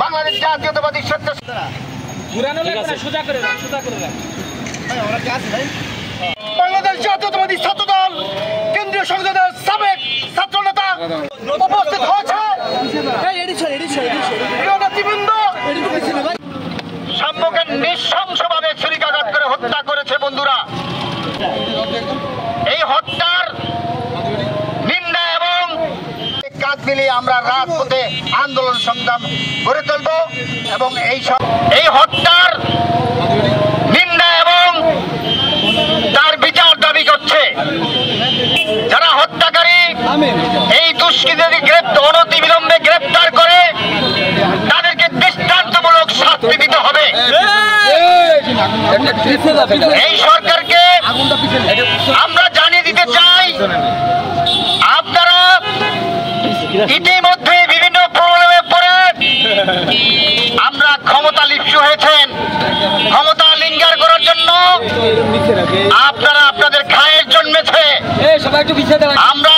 বাংলাদেশ জাতীয়তাবাদী বাংলাদেশ জাতীয়তাবাদী ছাত্রদল কেন্দ্রীয় সংসদের সাবেক ছাত্র নেতা উপস্থিত হয়েছে। শাম্যকে নৃশংসভাবে ছুরিকাঘাত করে হত্যা করেছে। বন্ধুরা, এই হত্যার নিন্দা এবং কাজ মিলিয়ে আমরা রাজপথে আন্দোলন সংগ্রাম গড়ে তুলব এবং এই হত্যার নিন্দা এবং তার বিচার দাবি করছে। যারা হত্যাকারী এই দুষ্কৃতীদের অনতিবিলম্বে গ্রেপ্তার করে তাদেরকে দৃষ্টান্তমূলক শাস্তি দিতে হবে। এই সরকারকে আমরা জানিয়ে দিতে চাই, আপনারা ইতিমধ্যে বিভিন্ন প্রবলেমে পড়ে আমরা ক্ষমতা লিপ্ত হয়েছেন। ক্ষমতা লিঙ্গার করার জন্য আপনারা আপনাদের খায়ের জন্মেছে। আমরা